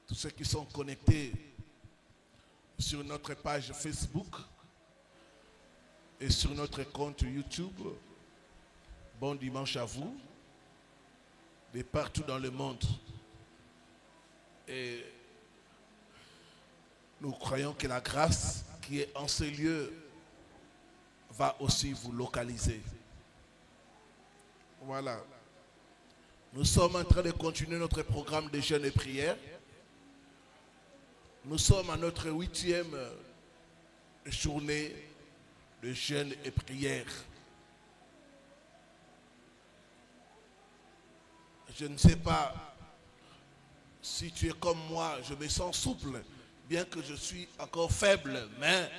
tous ceux qui sont connectés sur notre page Facebook et sur notre compte YouTube. Bon dimanche à vous, de partout dans le monde. Et nous croyons que la grâce qui est en ce lieu va aussi vous localiser. Voilà. Nous sommes en train de continuer notre programme de jeûne et prière. Nous sommes à notre 8e journée de jeûne et prière. Je ne sais pas si tu es comme moi, je me sens souple, bien que je suis encore faible, mais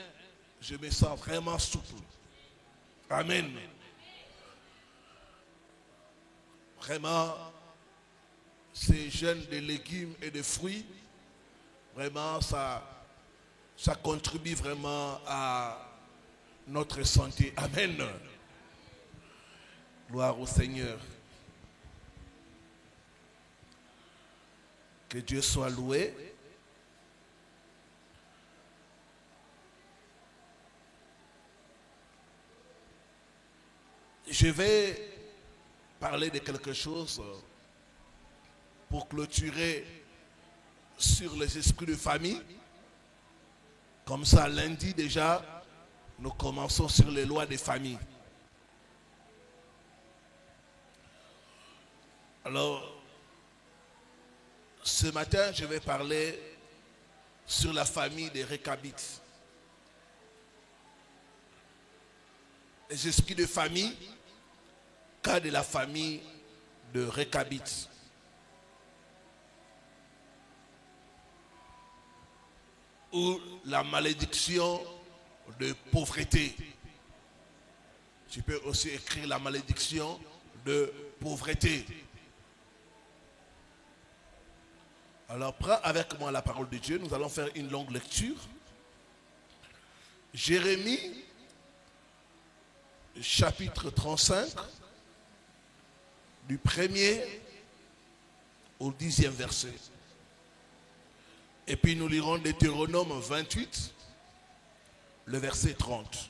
je me sens vraiment souple. Amen. Vraiment, ces jeûnes de légumes et de fruits, vraiment, ça contribue vraiment à notre santé. Amen. Gloire au Seigneur. Que Dieu soit loué. Je vais parler de quelque chose pour clôturer sur les esprits de famille. Comme ça, lundi déjà, nous commençons sur les lois des familles. Alors, ce matin, je vais parler sur la famille des Récabites. Les esprits de famille, cas de la famille de Récabites. Ou la malédiction de pauvreté. Tu peux aussi écrire la malédiction de pauvreté. Alors prends avec moi la parole de Dieu. Nous allons faire une longue lecture. Jérémie, chapitre 35, du 1er au 10e verset. Et puis nous lirons Deutéronome 28, le verset 30.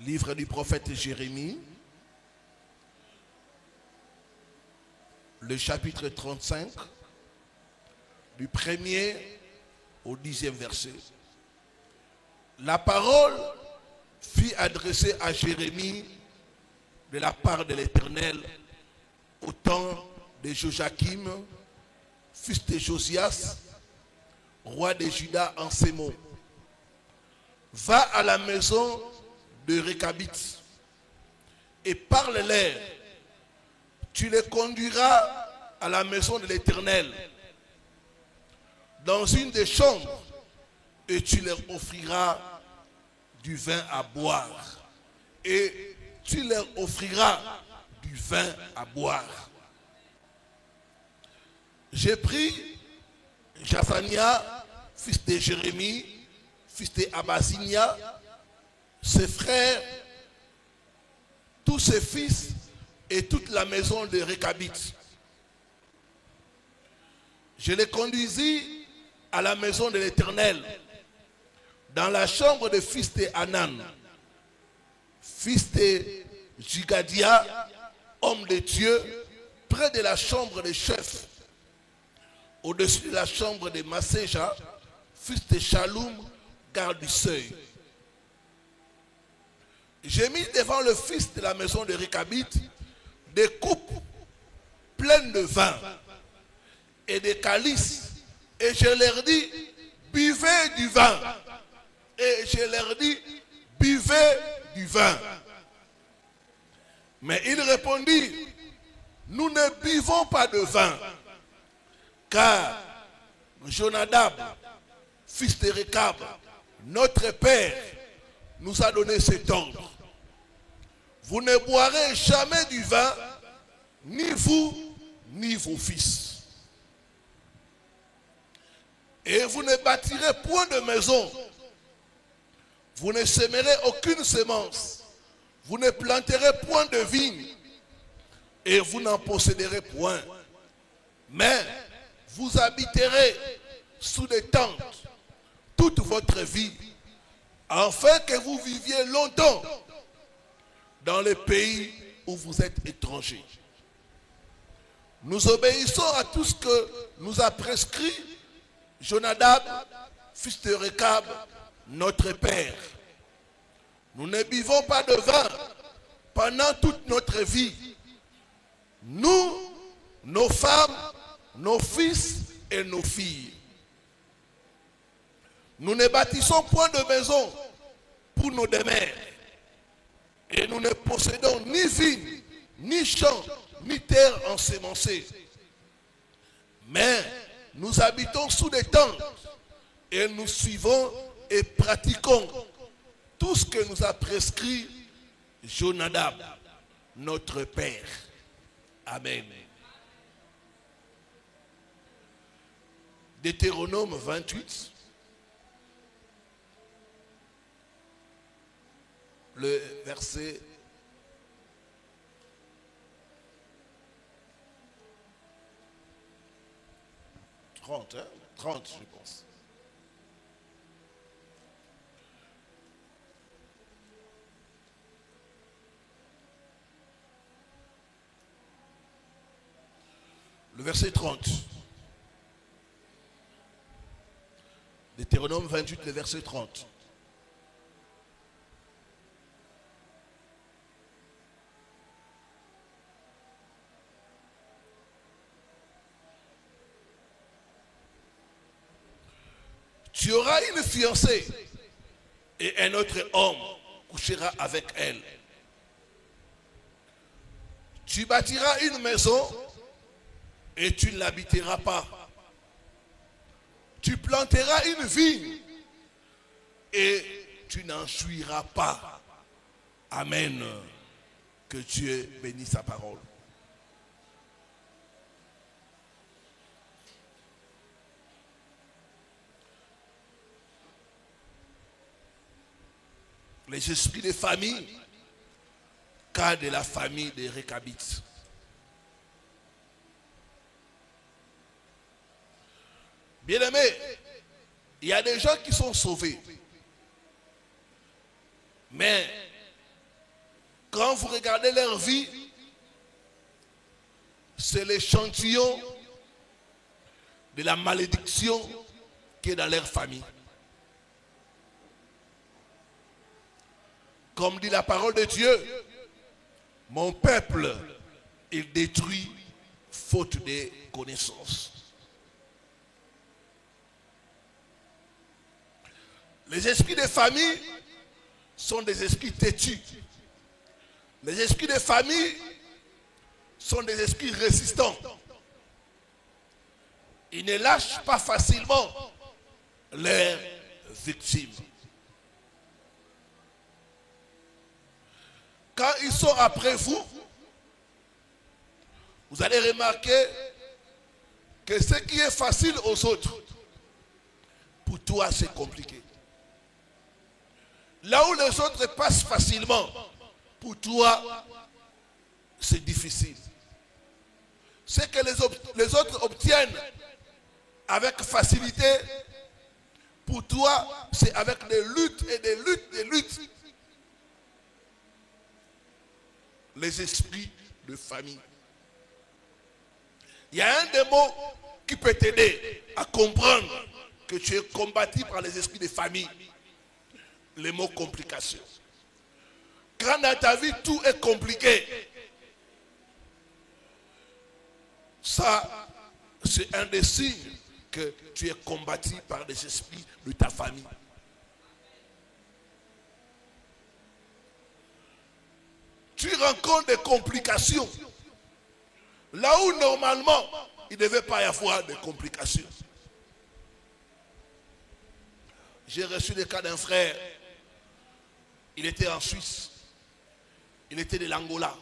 Livre du prophète Jérémie, le chapitre 35, du 1er au 10e verset. La parole fut adressée à Jérémie de la part de l'Éternel au temps de Joachim, fils de Josias, roi de Juda, en ces mots. Va à la maison de Récabites et parle-leur. Tu les conduiras à la maison de l'Éternel, dans une des chambres, et tu leur offriras du vin à boire. Et tu leur offriras du vin à boire. J'ai pris Jassania, fils de Jérémie, fils de Abazinia, ses frères, tous ses fils et toute la maison de Récabites. Je les conduisis à la maison de l'Éternel, dans la chambre des fils de Hanan, fils de Jigadia, homme de Dieu, près de la chambre des chefs, au-dessus de la chambre de Masséja, fils de Shaloum, garde du seuil. J'ai mis devant le fils de la maison de Récabites des coupes pleines de vin et des calices. Et je leur dis, buvez du vin. Et je leur dis, buvez du vin. Mais il répondit, nous ne buvons pas de vin. Car Jonadab, fils de Récab, notre père, nous a donné cet ordre. vous ne boirez jamais du vin, ni vous, ni vos fils. Et vous ne bâtirez point de maison. Vous ne sèmerez aucune semence. Vous ne planterez point de vigne. Et vous n'en posséderez point. Mais vous habiterez sous des tentes toute votre vie, afin que vous viviez longtemps dans le pays où vous êtes étrangers. Nous obéissons à tout ce que nous a prescrit Jonadab, fils de Rekab, notre père. Nous ne buvons pas de vin pendant toute notre vie. Nous, nos femmes, nos fils et nos filles. Nous ne bâtissons point de maison pour nos demeures. Et nous ne possédons ni vigne, ni champ, ni terre ensemencée. Mais nous habitons sous des tentes et nous suivons et pratiquons tout ce que nous a prescrit Jonadab, notre père. Amen. Deutéronome 28, le verset 30, 30 je pense. Le verset 30. Deutéronome 28, le verset 30. Tu auras une fiancée et un autre homme couchera avec elle. Tu bâtiras une maison et tu ne l'habiteras pas. Tu planteras une vigne et tu n'en jouiras pas. Amen. Que Dieu bénisse sa parole. Les esprits de famille, cas de la famille des Récabites. Bien-aimés, il y a des gens qui sont sauvés. Mais quand vous regardez leur vie, c'est l'échantillon de la malédiction qui est dans leur famille. Comme dit la parole de Dieu, mon peuple, il détruit faute de connaissances. Les esprits de famille sont des esprits têtus. Les esprits de famille sont des esprits résistants. Ils ne lâchent pas facilement leurs victimes. Quand ils sont après vous, vous allez remarquer que ce qui est facile aux autres, pour toi c'est compliqué. Là où les autres passent facilement, pour toi, c'est difficile. Ce que les autres obtiennent avec facilité, pour toi, c'est avec des luttes et des luttes et des luttes. Les esprits de famille. Il y a un des mots qui peut t'aider à comprendre que tu es combattu par les esprits de famille. Les mots complications. Quand dans ta vie tout est compliqué, ça c'est un des signes que tu es combattu par des esprits de ta famille. Tu rencontres des complications là où normalement il ne devait pas y avoir de complications. J'ai reçu le cas d'un frère. Il était en Suisse. Il était de l'Angola.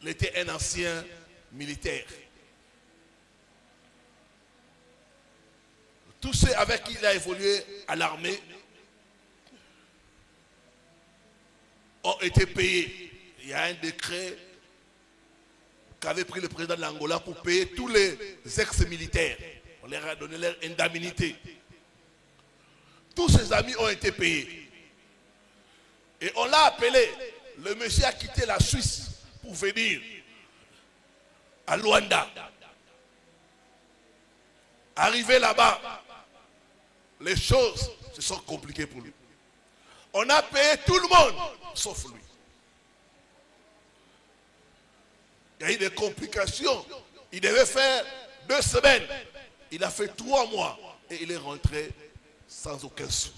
Il était un ancien militaire. Tous ceux avec qui il a évolué à l'armée ont été payés. Il y a un décret qu'avait pris le président de l'Angola pour payer tous les ex-militaires. On leur a donné leur indemnité. Tous ses amis ont été payés. Et on l'a appelé. Le monsieur a quitté la Suisse pour venir à Luanda. Arrivé là-bas, les choses se sont compliquées pour lui. On a payé tout le monde, sauf lui. Il y a eu des complications. Il devait faire 2 semaines. Il a fait 3 mois et il est rentré sans aucun sou.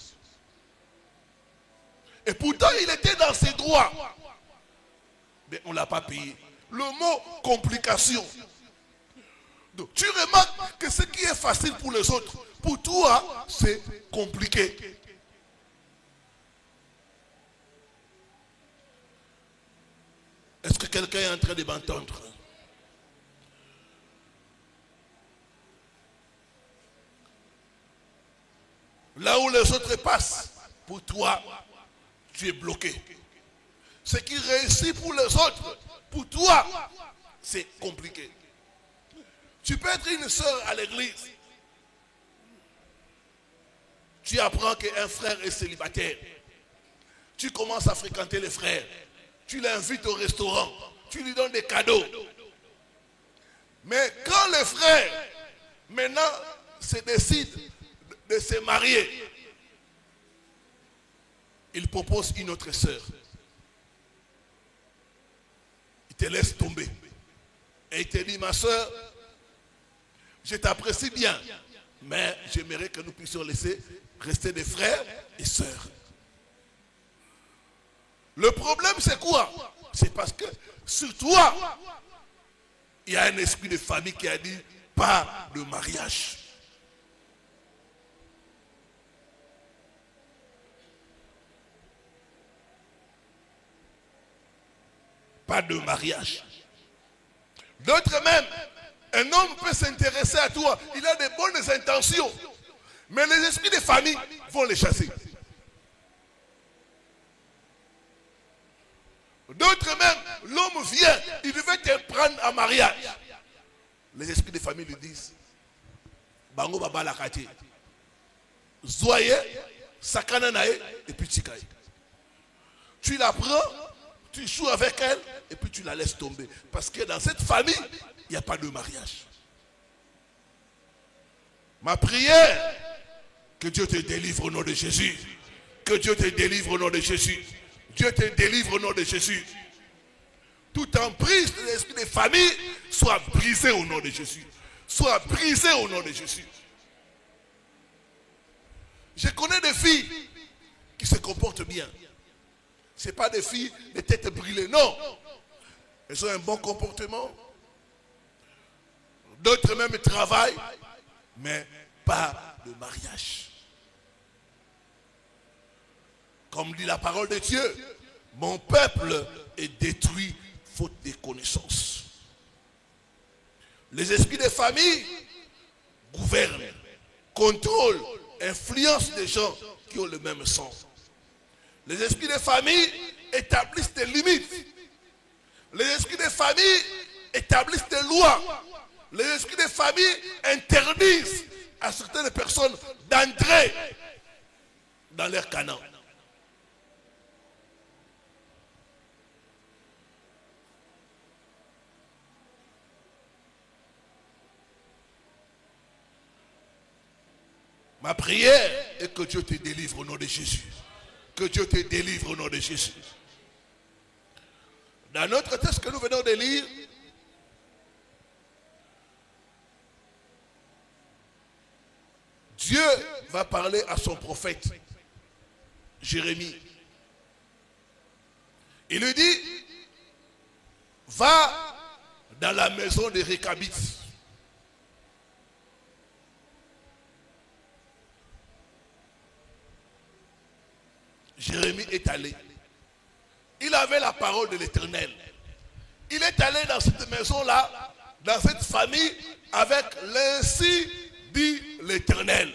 Et pourtant, il était dans ses droits. Mais on ne l'a pas payé. Le mot complication. Donc, tu remarques que ce qui est facile pour les autres, pour toi, c'est compliqué. Est-ce que quelqu'un est en train de m'entendre? Là où les autres passent, pour toi, tu es bloqué. Ce qui réussit pour les autres, pour toi, c'est compliqué. Tu peux être une sœur à l'église. Tu apprends qu'un frère est célibataire. Tu commences à fréquenter les frères. Tu l'invites au restaurant. Tu lui donnes des cadeaux. Mais quand les frères, maintenant, se décident de se marier, ils proposent une autre sœur. Il te laisse tomber. Et il te dit, ma sœur, je t'apprécie bien, mais j'aimerais que nous puissions laisser rester des frères et sœurs. Le problème, c'est quoi? C'est parce que sur toi, il y a un esprit de famille qui a dit pas de mariage. Pas de mariage. D'autres même, un homme peut s'intéresser à toi. Il a de bonnes intentions. Mais les esprits de famille vont les chasser. D'autres même, l'homme vient, il devait te prendre en mariage. Les esprits de famille lui disent, Bango Baba Lakati, Zoye, Sakananae, et puis Tikaï. Tu la prends, tu joues avec elle, et puis tu la laisses tomber. Parce que dans cette famille, il n'y a pas de mariage. Ma prière, que Dieu te délivre au nom de Jésus. Que Dieu te délivre au nom de Jésus. Dieu te délivre au nom de Jésus. Toute emprise de l'esprit de famille soit brisée au nom de Jésus. Soit brisée au nom de Jésus. Je connais des filles qui se comportent bien. Ce n'est pas des filles de tête brûlée, non. Elles ont un bon comportement. D'autres même travaillent, mais pas de mariage. Comme dit la parole de Dieu, mon peuple est détruit faute de connaissances. Les esprits des familles gouvernent, contrôlent, influencent les gens qui ont le même sang. Les esprits des familles établissent des limites. Les esprits des familles établissent des lois. Les esprits des familles interdisent à certaines personnes d'entrer dans leur canon. Ma prière est que Dieu te délivre au nom de Jésus. Que Dieu te délivre au nom de Jésus. Dans notre texte que nous venons de lire, Dieu va parler à son prophète, Jérémie. Il lui dit, va dans la maison des Réchabites. Jérémie est allé. il avait la parole de l'Éternel. Il est allé dans cette maison-là, dans cette famille, avec l'ainsi dit l'Éternel.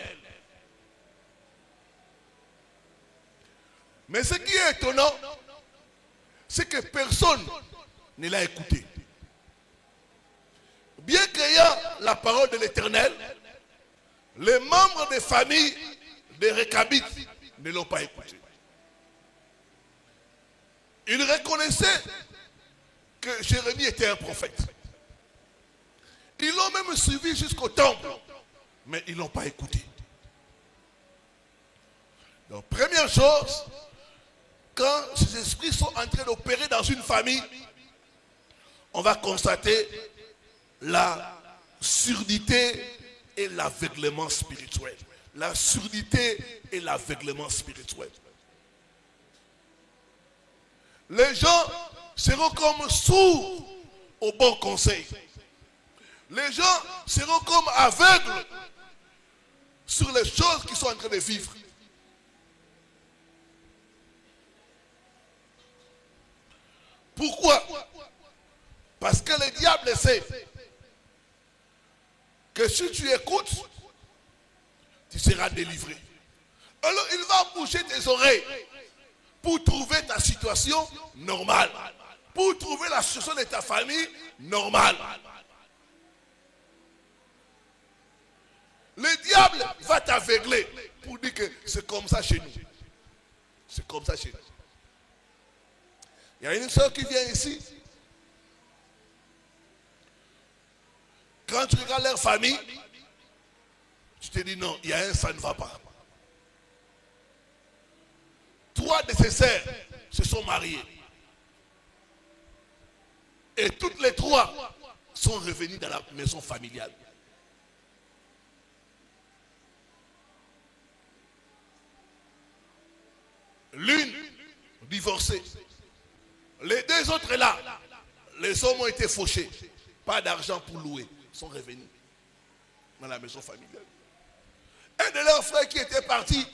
Mais ce qui est étonnant, c'est que personne ne l'a écouté. Bien qu'ayant la parole de l'Éternel, les membres des familles des Récabites ne l'ont pas écouté. Ils reconnaissaient que Jérémie était un prophète. Ils l'ont même suivi jusqu'au temple, mais ils ne l'ont pas écouté. Donc, première chose, quand ces esprits sont en train d'opérer dans une famille, on va constater la surdité et l'aveuglement spirituel. La surdité et l'aveuglement spirituel. Les gens seront comme sourds au bon conseil. Les gens seront comme aveugles sur les choses qu'ils sont en train de vivre. Pourquoi? Parce que le diable sait que si tu écoutes, tu seras délivré. Alors il va bouger tes oreilles pour trouver ta situation normale, pour trouver la situation de ta famille normale. Le diable va t'aveugler pour dire que c'est comme ça chez nous. C'est comme ça chez nous. Il y a une soeur qui vient ici. Quand tu regardes leur famille, tu te dis non, il y a un, ça ne va pas. Trois de ses sœurs se sont mariées. Et toutes les trois sont revenues dans la maison familiale. L'une divorcée. Les deux autres là, les hommes ont été fauchés. Pas d'argent pour louer. Ils sont revenus dans la maison familiale. Un de leurs frères qui était parti,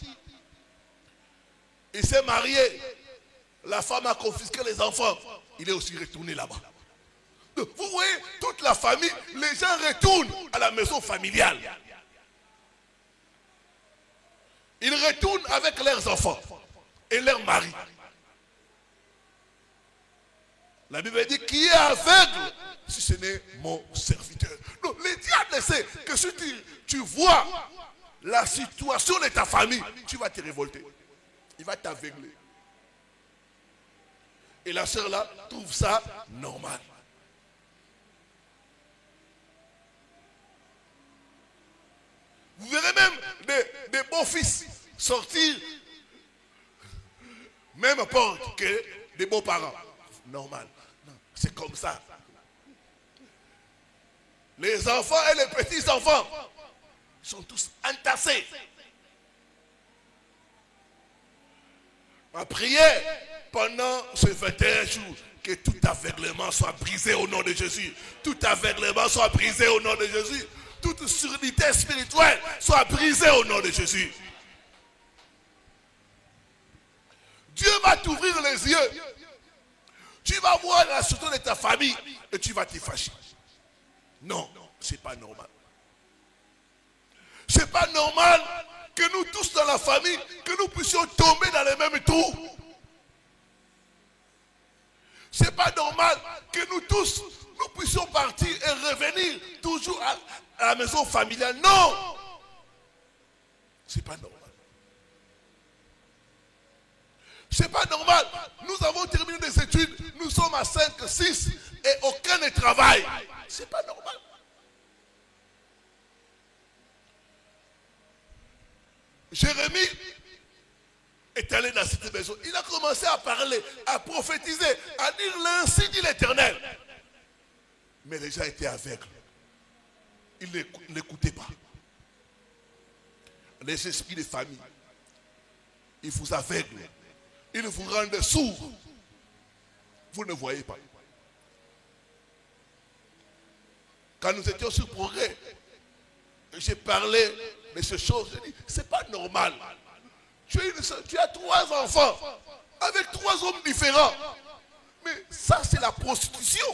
il s'est marié. La femme a confisqué les enfants. Il est aussi retourné là-bas. Vous voyez, toute la famille, les gens retournent à la maison familiale. Ils retournent avec leurs enfants et leurs maris. La Bible dit qui est aveugle si ce n'est mon serviteur. Donc le diable sait que si tu vois la situation de ta famille, tu vas te révolter. Il va t'aveugler. Et la sœur là trouve ça normal. Vous verrez même des beaux fils sortir, même porte que des beaux parents. Normal. C'est comme ça. Les enfants et les petits-enfants sont tous entassés. Ma prière pendant ce 21 jours, que tout aveuglement soit brisé au nom de Jésus. Tout aveuglement soit brisé au nom de Jésus. Toute surdité spirituelle soit brisée au nom de Jésus. Dieu va t'ouvrir les yeux. Tu vas voir la situation de ta famille et tu vas te fâcher. Non, c'est pas normal. C'est pas normal que nous tous dans la famille, que nous puissions tomber dans les mêmes trous. C'est pas normal que nous tous, nous puissions partir et revenir toujours à la maison familiale. Non, c'est pas normal. C'est pas normal. Nous avons terminé des études, nous sommes à 5, 6 et aucun ne travaille. C'est pas normal. Jérémie est allé dans cette maison. Il a commencé à parler, à prophétiser, à dire l'ainsi dit l'Éternel. Mais les gens étaient aveugles. Ils n'écoutaient pas. Les esprits de famille, ils vous aveuglent. Ils vous rendent sourds. Vous ne voyez pas. Quand nous étions sur Progrès, j'ai parlé de ces choses. J'ai dit, c'est pas normal. Tu as 3 enfants avec 3 hommes différents. Mais ça, c'est la prostitution.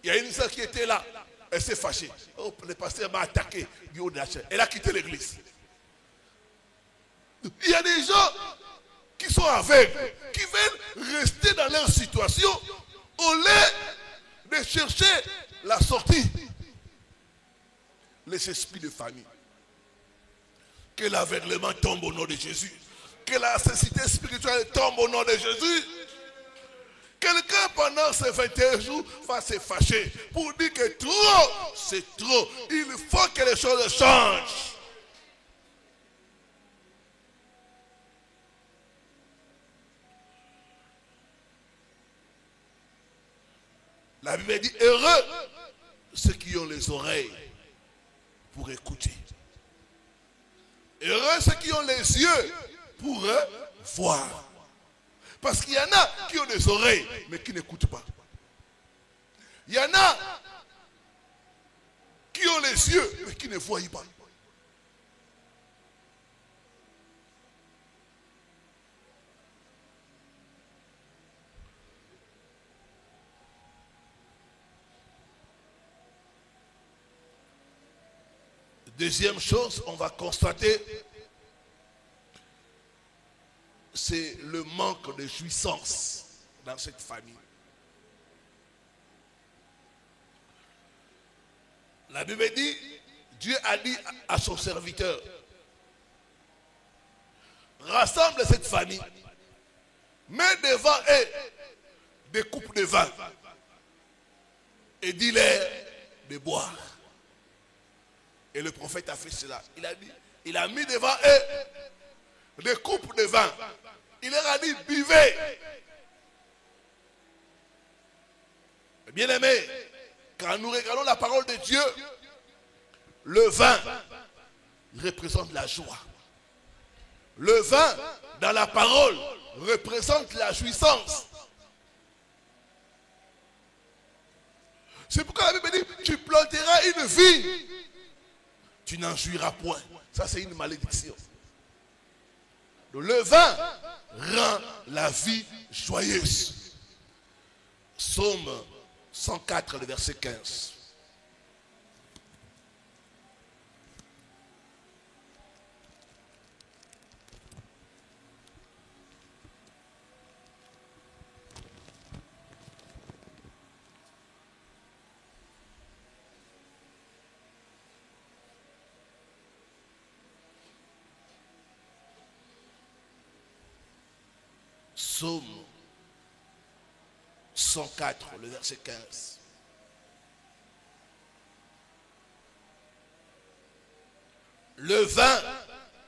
Il y a une sœur qui était là. Elle s'est fâchée. Oh, le pasteur m'a attaqué du haut de la chaîne. Elle a quitté l'église. Il y a des gens qui sont aveugles, qui veulent rester dans leur situation au lieu de chercher la sortie. Les esprits de famille. Que l'aveuglement tombe au nom de Jésus. Que la cécité spirituelle tombe au nom de Jésus. Quelqu'un pendant ces 21 jours va se fâcher pour dire que trop, c'est trop. Il faut que les choses changent. La Bible dit, heureux ceux qui ont les oreilles pour écouter. Heureux ceux qui ont les yeux pour voir. Parce qu'il y en a qui ont des oreilles, mais qui n'écoutent pas. Il y en a qui ont les yeux, mais qui ne voient pas. Deuxième chose, on va constater, c'est le manque de jouissance dans cette famille. La Bible dit, Dieu a dit à son serviteur, rassemble cette famille, mets devant eux des coupes de vin et dis-leur de boire. Et le prophète a fait cela. Il a dit, il a mis devant eux des coupes de vin. Il leur a dit, buvez. Bien aimé, quand nous regardons la parole de Dieu, le vin représente la joie. Le vin dans la parole représente la jouissance. C'est pourquoi la Bible dit, tu planteras une vigne, tu n'en jouiras point. Ça, c'est une malédiction. Donc, le vin rend la vie joyeuse. Psaume 104, le verset 15. Psaume 104, le verset 15. Le vin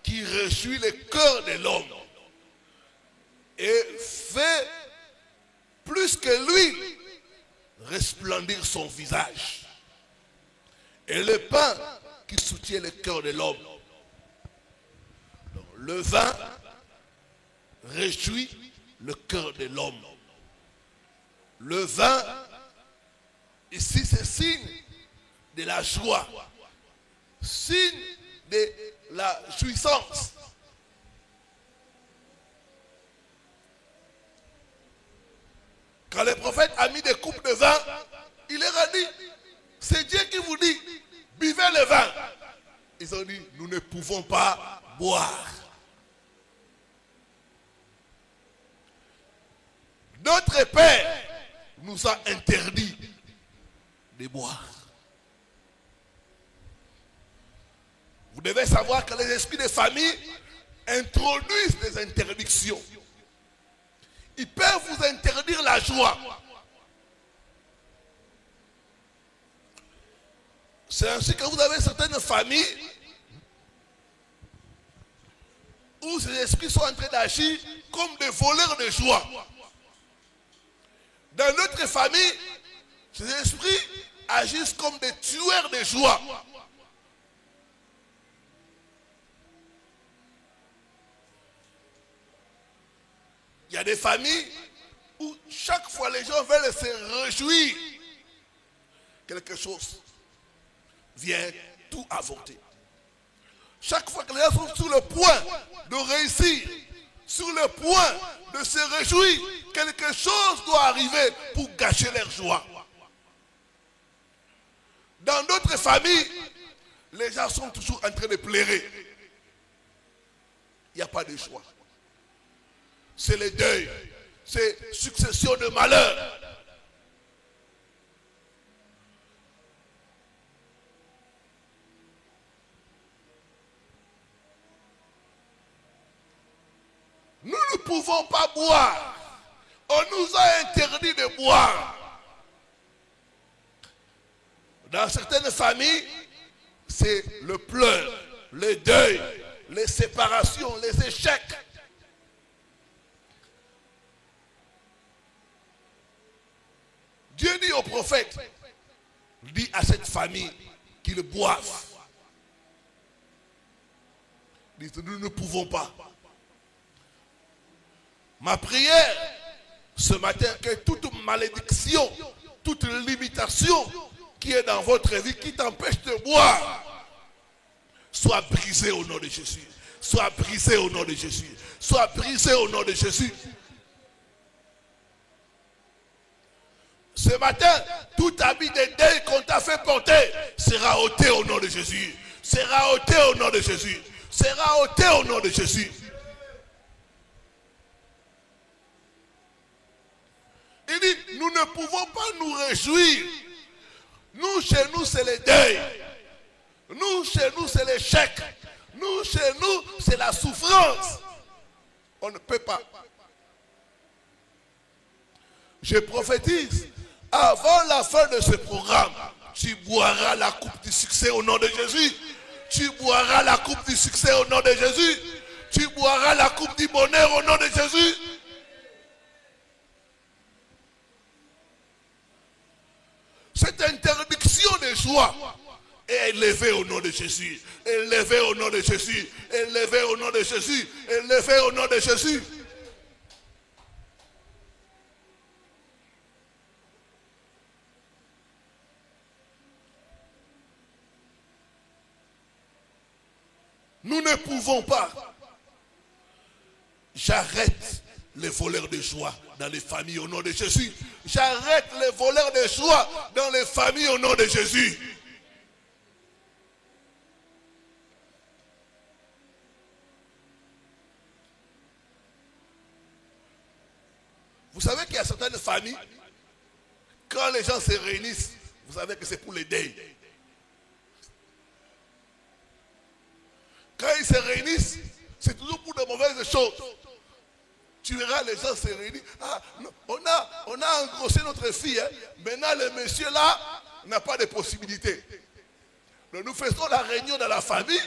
qui réjouit le cœur de l'homme et fait plus que l'huile resplendir son visage. Et le pain qui soutient le cœur de l'homme. Le vin réjouit le cœur de l'homme. Le vin, ici, c'est signe de la joie, signe de la jouissance. Quand le prophète a mis des coupes de vin, il leur a dit, c'est Dieu qui vous dit, buvez le vin. Ils ont dit, nous ne pouvons pas boire. Notre Père nous a interdit de boire. Vous devez savoir que les esprits de famille introduisent des interdictions. Ils peuvent vous interdire la joie. C'est ainsi que vous avez certaines familles où ces esprits sont en train d'agir comme des voleurs de joie. Dans notre famille, ces esprits agissent comme des tueurs de joie. Il y a des familles où chaque fois les gens veulent se réjouir. Quelque chose vient tout avorter. Chaque fois que les gens sont sur le point de réussir, sur le point de se réjouir, quelque chose doit arriver pour gâcher leur joie. Dans d'autres familles, les gens sont toujours en train de pleurer. Il n'y a pas de choix. C'est le deuil. C'est succession de malheurs. Nous ne pouvons pas boire. On nous a interdit de boire. Dans certaines familles, c'est le pleur, le deuil, les séparations, les échecs. Dieu dit au prophète, dit à cette famille qu'ils boivent. Il dit, nous ne pouvons pas. Ma prière ce matin, que toute malédiction, toute limitation qui est dans votre vie, qui t'empêche de boire, soit brisée au nom de Jésus. Soit brisée au nom de Jésus. Soit brisée au nom de Jésus. Ce matin, tout habit de deuil qu'on t'a fait porter sera ôté au nom de Jésus. Sera ôté au nom de Jésus. Sera ôté au nom de Jésus. Il dit, nous ne pouvons pas nous réjouir. Nous, chez nous, c'est le deuil. Nous, chez nous, c'est l'échec. Nous, chez nous, c'est la souffrance. On ne peut pas. Je prophétise, avant la fin de ce programme, tu boiras la coupe du succès au nom de Jésus. Tu boiras la coupe du succès au nom de Jésus. Tu boiras la coupe du bonheur au nom de Jésus. Cette interdiction de joie est élevée au nom de Jésus. Élevée au nom de Jésus. Élevée au nom de Jésus. Élevée au nom de Jésus. Nous ne pouvons pas. J'arrête les voleurs de joie dans les familles au nom de Jésus. J'arrête les voleurs de joie dans les familles au nom de Jésus. Vous savez qu'il y a certaines familles, quand les gens se réunissent, vous savez que c'est pour les deuils. Quand ils se réunissent, c'est toujours pour de mauvaises choses. Tu verras les gens se réunissent. Ah, on a engrossé notre fille. Hein. Maintenant, le monsieur là n'a pas de possibilité. Donc, nous faisons la réunion dans la famille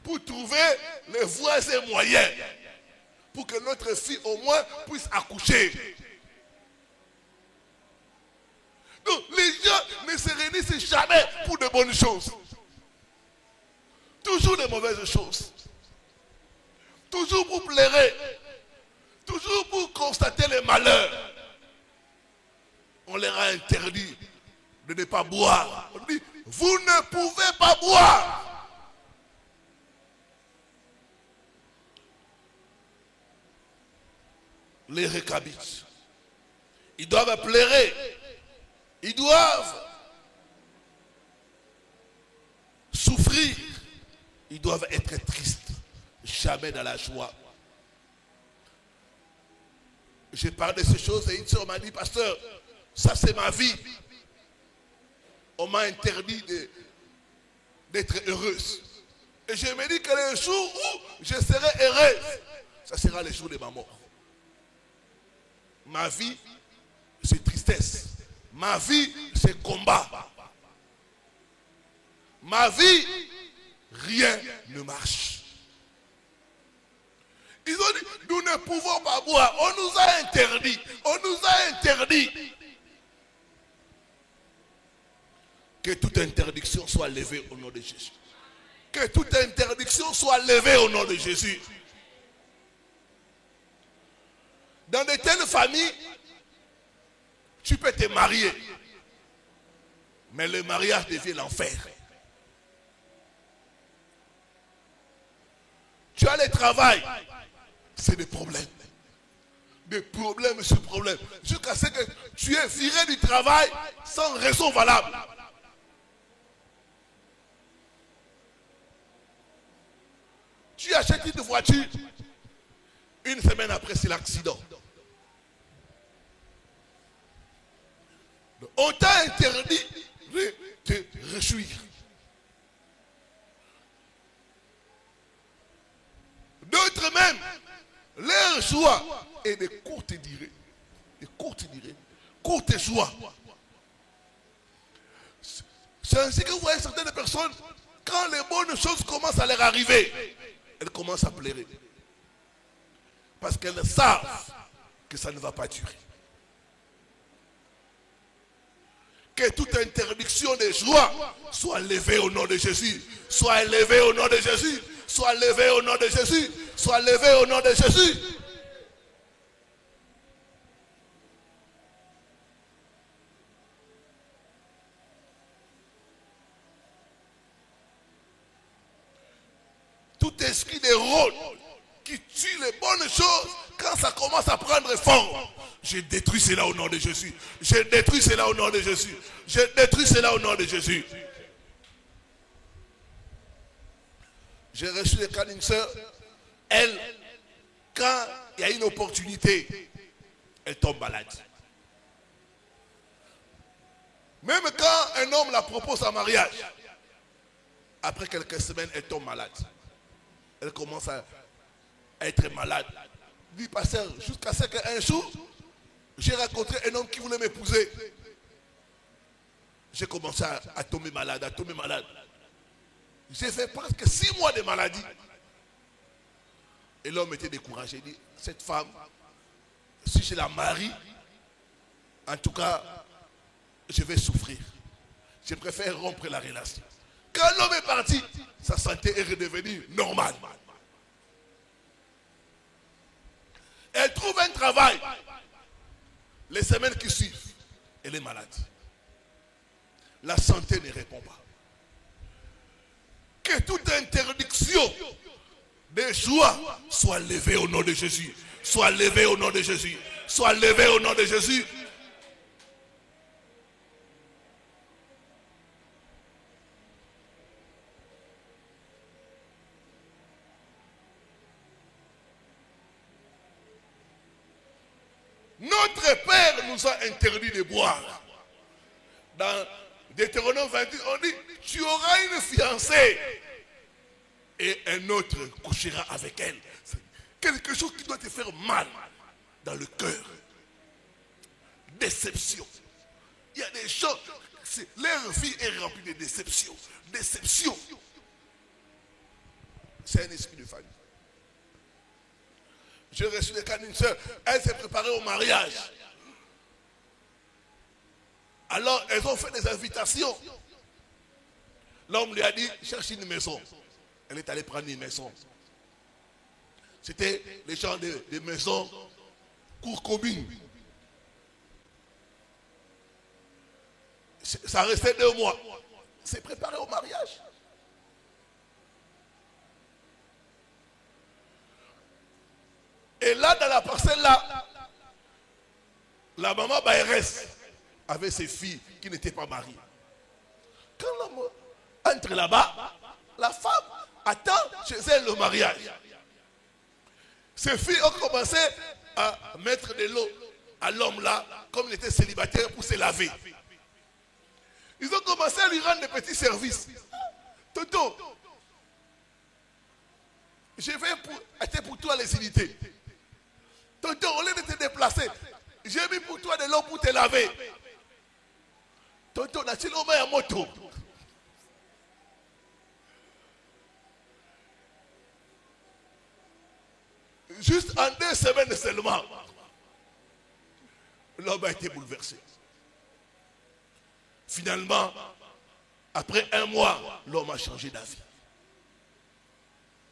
pour trouver les voies et moyens pour que notre fille au moins puisse accoucher. Donc, les gens ne se réunissent jamais pour de bonnes choses. Toujours de mauvaises choses. Toujours pour pleurer. Toujours pour constater les malheurs. On leur a interdit de ne pas boire. On dit, vous ne pouvez pas boire. Les récabites, ils doivent pleurer. Ils doivent souffrir. Ils doivent être tristes. Jamais dans la joie. J'ai parlé de ces choses et une soeur m'a dit, pasteur, ça c'est ma vie. On m'a interdit d'être heureuse. Et je me dis que le jour où je serai heureuse, ça sera le jour de ma mort. Ma vie, c'est tristesse. Ma vie, c'est combat. Ma vie, rien ne marche. Ils ont dit, nous ne pouvons pas boire. On nous a interdit. On nous a interdit. Que toute interdiction soit levée au nom de Jésus. Que toute interdiction soit levée au nom de Jésus. Dans de telles familles, tu peux te marier. Mais le mariage devient l'enfer. Tu as le travail. c'est des problèmes. Des problèmes sur problèmes. Jusqu'à ce que tu es viré du travail sans raison valable. Tu achètes une voiture, une semaine après c'est l'accident. On t'a interdit de te réjouir. D'autres même, leur joie est de courte durée. De courte durée. Courte joie. C'est ainsi que vous voyez certaines personnes, quand les bonnes choses commencent à leur arriver, elles commencent à pleurer. Parce qu'elles savent que ça ne va pas durer. Que toute interdiction de joie soit levée au nom de Jésus. Soit levée au nom de Jésus. Soit levée au nom de Jésus. Soit levée au nom de Jésus. Tout esprit de rôle qui tue les bonnes choses, quand ça commence à prendre forme, je détruis cela au nom de Jésus. Je détruis cela au nom de Jésus. Je détruis cela au nom de Jésus. J'ai reçu le cas d'une soeur. Elle, quand il y a une opportunité, elle tombe malade. Même quand un homme la propose en mariage, après quelques semaines, elle tombe malade. Elle commence à être malade. Dit pasteur, jusqu'à ce qu'un jour, j'ai rencontré un homme qui voulait m'épouser. J'ai commencé à tomber malade, à tomber malade. J'ai fait presque 6 mois de maladie. Et l'homme était découragé. Il dit, cette femme, si je la marie, en tout cas, je vais souffrir. Je préfère rompre la relation. Quand l'homme est parti, sa santé est redevenue normale. Elle trouve un travail. Les semaines qui suivent, elle est malade. La santé ne répond pas. Que toute interdiction de joie soit levée au nom de Jésus. Soit levée au nom de Jésus. Soit levée au nom de Jésus. Notre Père nous a interdit de boire. Dans Deutéronome 28, on dit, tu auras une fiancée et un autre couchera avec elle. C'est quelque chose qui doit te faire mal dans le cœur. Déception. Il y a des gens, leur vie est remplie de déception. Déception. C'est un esprit de famille. J'ai reçu le cas d'une soeur, elle s'est préparée au mariage. Alors, elles ont fait des invitations. L'homme lui a dit, cherche une maison. Elle est allée prendre une maison. C'était les gens des maisons cour commune. Ça restait 2 mois. C'est préparé au mariage. Et là, dans la parcelle là, la maman Baérès avait ses filles qui n'étaient pas mariées. Quand l'homme entre là-bas, la femme attend chez elle le mariage. Ses filles ont commencé à mettre de l'eau à l'homme là, comme il était célibataire, pour se laver. Ils ont commencé à lui rendre des petits services. Toto, je vais acheter pour toi les unités. Tonton, au lieu de te déplacer, j'ai mis pour toi de l'eau pour te laver. Tonton, n'a-t-il au moins un moto? Juste en 2 semaines seulement, l'homme a été bouleversé. Finalement, après 1 mois, l'homme a changé d'avis.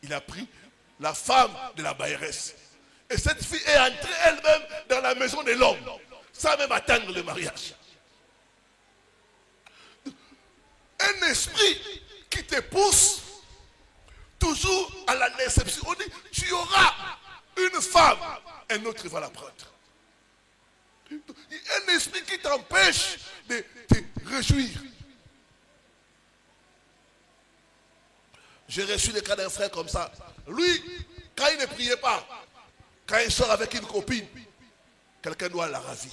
Il a pris la femme de la Baérès. Et cette fille est entrée elle-même dans la maison de l'homme, sans même attendre le mariage. Un esprit qui te pousse toujours à la déception. On dit, tu auras une femme, un autre va la prendre. Un esprit qui t'empêche de te réjouir. J'ai reçu le cas d'un frère comme ça. Lui, quand il ne priait pas, quand il sort avec une copine, quelqu'un doit la ravir.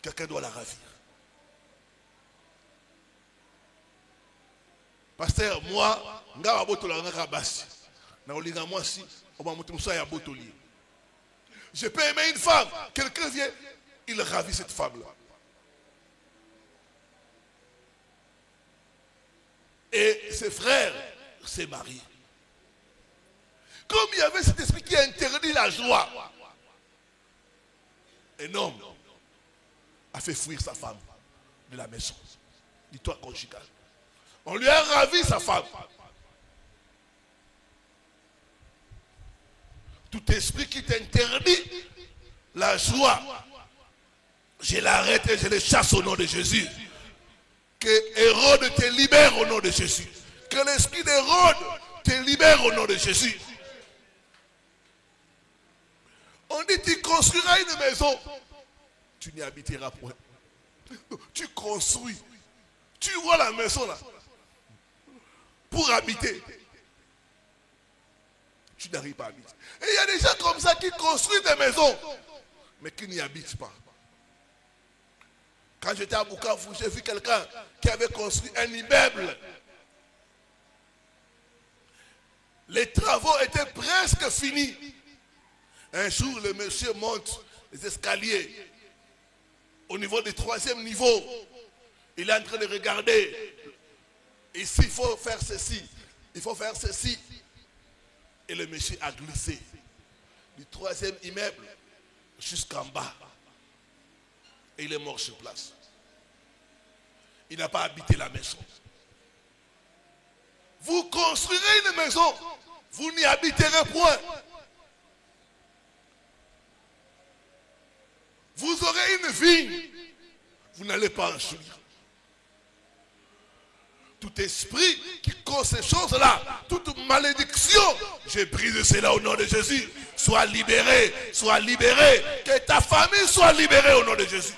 Quelqu'un doit la ravir. Pasteur, moi, je peux aimer une femme. Quelqu'un vient, il ravit cette femme-là. Et ses frères s'est marié. Comme il y avait cet esprit qui interdit la joie, un homme a fait fuir sa femme de la maison, du toit conjugal. On lui a ravi sa femme. Tout esprit qui t'interdit la joie, je l'arrête et je le chasse au nom de Jésus. Que Hérode te libère au nom de Jésus. Que l'esprit d'Hérode te libère au nom de Jésus. On dit tu construiras une maison, tu n'y habiteras point. Tu construis, tu vois la maison là, pour habiter. Tu n'arrives pas à habiter. Et il y a des gens comme ça qui construisent des maisons, mais qui n'y habitent pas. Quand j'étais à Bukavu, j'ai vu quelqu'un qui avait construit un immeuble. Les travaux étaient presque finis. Un jour, le monsieur monte les escaliers au niveau du 3e niveau. Il est en train de regarder. Ici, il faut faire ceci. Il faut faire ceci. Et le monsieur a glissé du 3e immeuble jusqu'en bas. Et il est mort sur place. Il n'a pas habité la maison. Vous construirez une maison, vous n'y habiterez point. Vous aurez une vigne, vous n'allez pas en jouir. Tout esprit qui cause ces choses-là, toute malédiction, je brise cela au nom de Jésus. Sois libéré, sois libéré. Que ta famille soit libérée au nom de Jésus.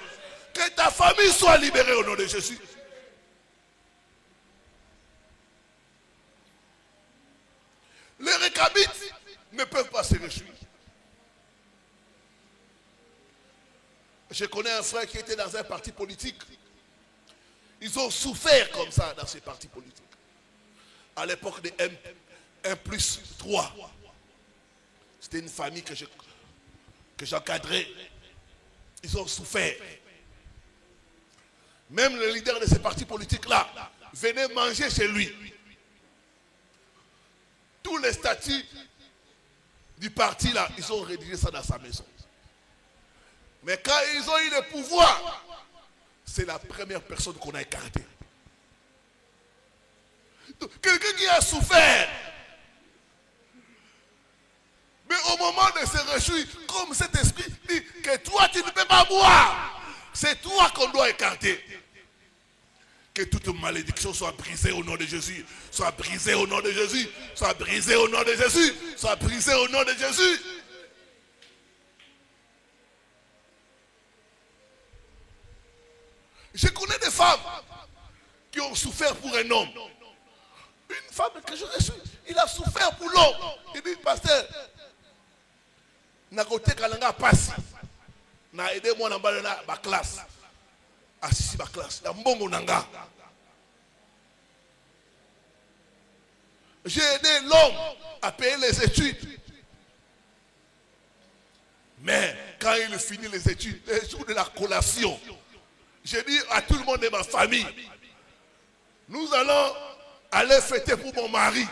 Que ta famille soit libérée au nom de Jésus. Les Récabites ne peuvent pas se réjouir. Je connais un frère qui était dans un parti politique. Ils ont souffert comme ça dans ces partis politiques. À l'époque de 1+3. C'était une famille que j'encadrais. Ils ont souffert. Même le leader de ces partis politiques-là venait manger chez lui. Tous les statuts du parti-là, ils ont rédigé ça dans sa maison. Mais quand ils ont eu le pouvoir, c'est la première personne qu'on a écartée. Quelqu'un qui a souffert. Mais au moment de se réjouir, comme cet esprit dit que toi tu ne peux pas boire, c'est toi qu'on doit écarter. Que toute malédiction soit brisée au nom de Jésus. Soit brisée au nom de Jésus. Soit brisée au nom de Jésus. Soit brisée au nom de Jésus. Je connais des femmes qui ont souffert pour un homme. Une femme que je reçois, il a souffert pour l'homme. Il dit, pasteur, na côté kalanga passe, na aidé moi dans ma classe, assisi ma classe, na mbongo nanga. J'ai aidé l'homme à payer les études. Mais quand il finit les études, les jours de la collation, j'ai dit à tout le monde de ma famille, nous allons aller fêter pour mon mari.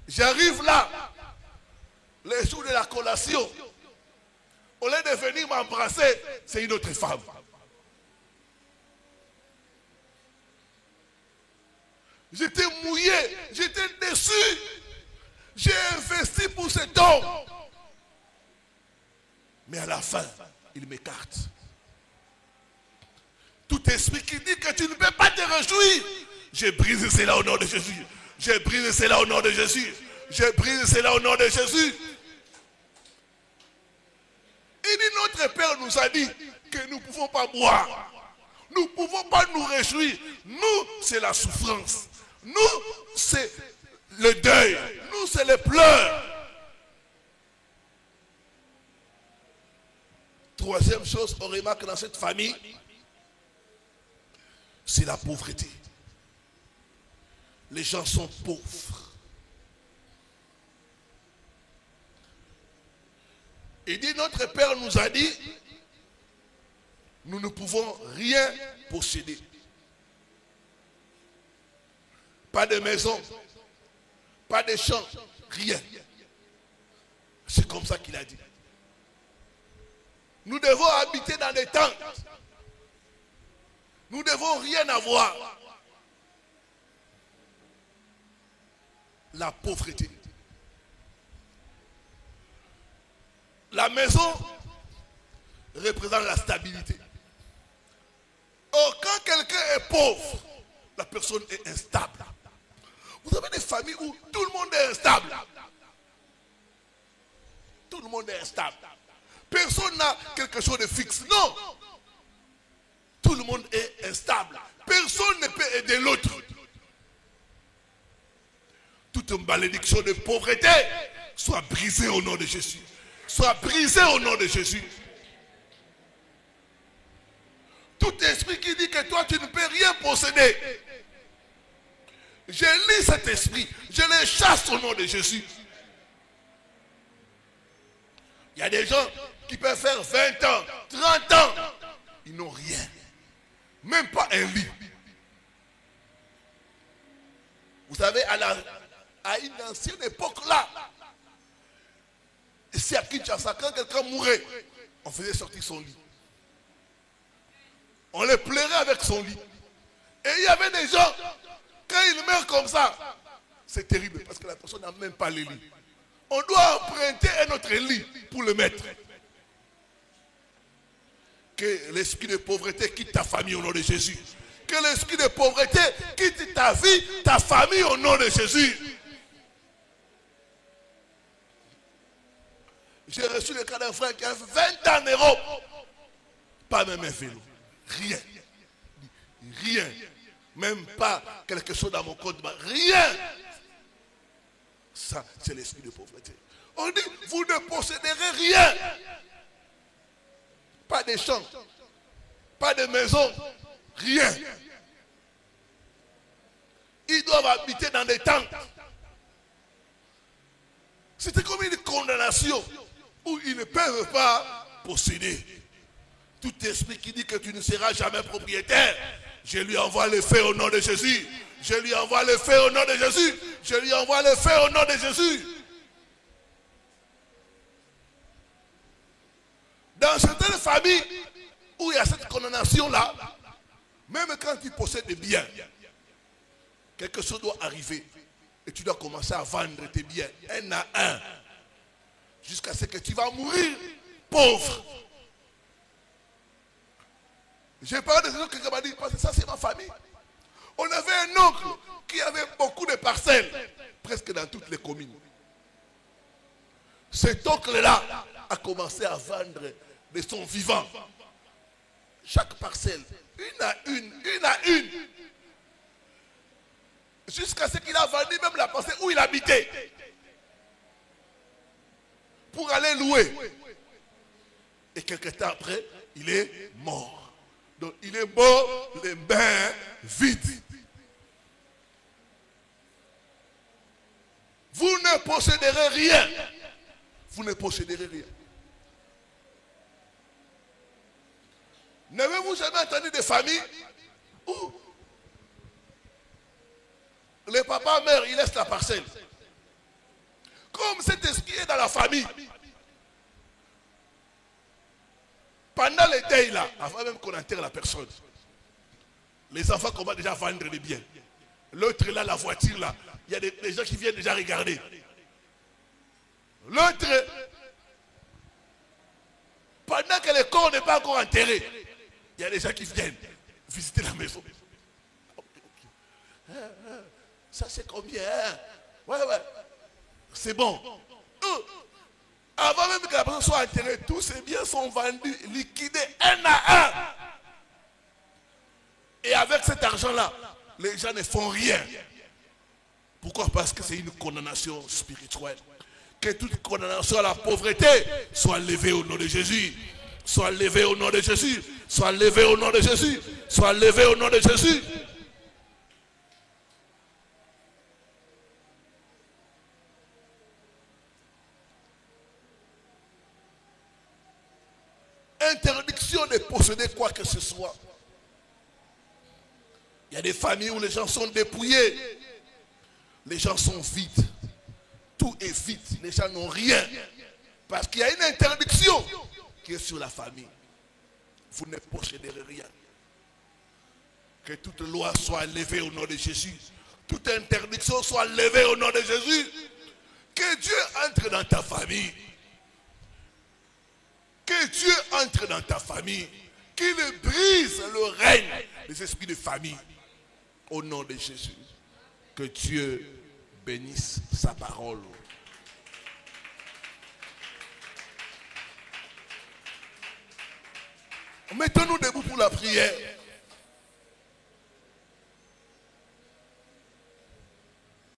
J'arrive là, les jours de la collation, au lieu de venir m'embrasser, c'est une autre femme. J'étais mouillé, j'étais déçu. J'ai investi pour cet homme. Mais à la fin, il m'écarte. Tout esprit qui dit que tu ne peux pas te réjouir, je brise cela au nom de Jésus. Je brise cela au nom de Jésus. je brise cela au nom de Jésus. Il dit, notre Père nous a dit que nous ne pouvons pas boire. Nous ne pouvons pas nous réjouir. Nous, c'est la souffrance. Nous, c'est le deuil. Nous, c'est les pleurs. Troisième chose, on remarque dans cette famille, c'est la pauvreté. Les gens sont pauvres. Il dit, notre Père nous a dit, nous ne pouvons rien posséder. Pas de maison, pas de champ, rien. C'est comme ça qu'il a dit. Nous devons habiter dans des tentes. Nous ne devons rien avoir. La pauvreté. La maison représente la stabilité. Or, quand quelqu'un est pauvre, la personne est instable. Vous avez des familles où tout le monde est instable. Tout le monde est instable. Personne n'a quelque chose de fixe. Non. Tout le monde est instable. Personne ne peut aider l'autre. Toute malédiction de pauvreté soit brisée au nom de Jésus. Soit brisée au nom de Jésus. Tout esprit qui dit que toi tu ne peux rien posséder, je lis cet esprit, je le chasse au nom de Jésus. Il y a des gens qui peuvent faire 20 ans, 30 ans, ils n'ont rien, même pas un lit. Vous savez, à une ancienne époque là, ici à Kinshasa, quand quelqu'un mourait, on faisait sortir son lit. On le pleurait avec son lit. Et il y avait des gens, quand ils meurent comme ça, c'est terrible parce que la personne n'a même pas le lit. On doit emprunter un autre lit pour le mettre. Que l'esprit de pauvreté quitte ta famille au nom de Jésus. Que l'esprit de pauvreté quitte ta vie, ta famille au nom de Jésus. J'ai reçu le cas d'un frère qui a 20 ans en Europe. Pas même un vélo. Rien. Rien. Même pas quelque chose dans mon compte. Rien. Ça, c'est l'esprit de pauvreté. On dit, vous ne posséderez rien. Pas de champs. Pas de maison. Rien. Ils doivent habiter dans des tentes. C'était comme une condamnation où ils ne peuvent pas posséder. Tout esprit qui dit que tu ne seras jamais propriétaire, je lui envoie le feu au nom de Jésus. Je lui envoie le feu au nom de Jésus. Je lui envoie le feu au nom de Jésus. Dans certaines familles où il y a cette condamnation-là, même quand tu possèdes des biens, quelque chose doit arriver et tu dois commencer à vendre tes biens un à un jusqu'à ce que tu vas mourir pauvre. J'ai parlé de ce que quelqu'un m'a dit, parce que ça c'est ma famille. On avait un oncle qui avait beaucoup de parcelles, presque dans toutes les communes. Cet oncle-là a commencé à vendre de son vivant. Chaque parcelle, une à une. Jusqu'à ce qu'il a vendu même la parcelle où il habitait. Pour aller louer. Et quelque temps après, il est mort. Donc il est mort les mains vides. Vous ne posséderez rien. Vous ne posséderez rien. N'avez-vous jamais entendu des familles où le papa meurt, il laisse la parcelle. Comme cet esprit est dans la famille. Pendant le deuil là, avant même qu'on enterre la personne, les enfants commencent déjà à vendre des biens. L'autre là, la voiture là, il y a des gens qui viennent déjà regarder. L'autre, pendant que le corps n'est pas encore enterré, il y a des gens qui viennent visiter la maison. Ça c'est combien? Ouais. c'est bon. Avant même que la personne soit enterrée, tous ces biens sont vendus, liquidés un à un. Et avec cet argent-là, les gens ne font rien. Pourquoi? Parce que c'est une condamnation spirituelle. Que toute condamnation à la pauvreté soit levée au nom de Jésus. Soit levée au nom de Jésus. Soit levée au nom de Jésus. Soit levée au nom de Jésus. Interdiction de posséder quoi que ce soit. Il y a des familles où les gens sont dépouillés. Les gens sont vides. Tout est vide. Les gens n'ont rien. Parce qu'il y a une interdiction qui est sur la famille. Vous ne posséderez rien. Que toute loi soit levée au nom de Jésus. Toute interdiction soit levée au nom de Jésus. Que Dieu entre dans ta famille. Que Dieu entre dans ta famille. Qu'il brise le règne des esprits de famille. Au nom de Jésus. Que Dieu bénisse sa parole. Mettons-nous debout pour la prière.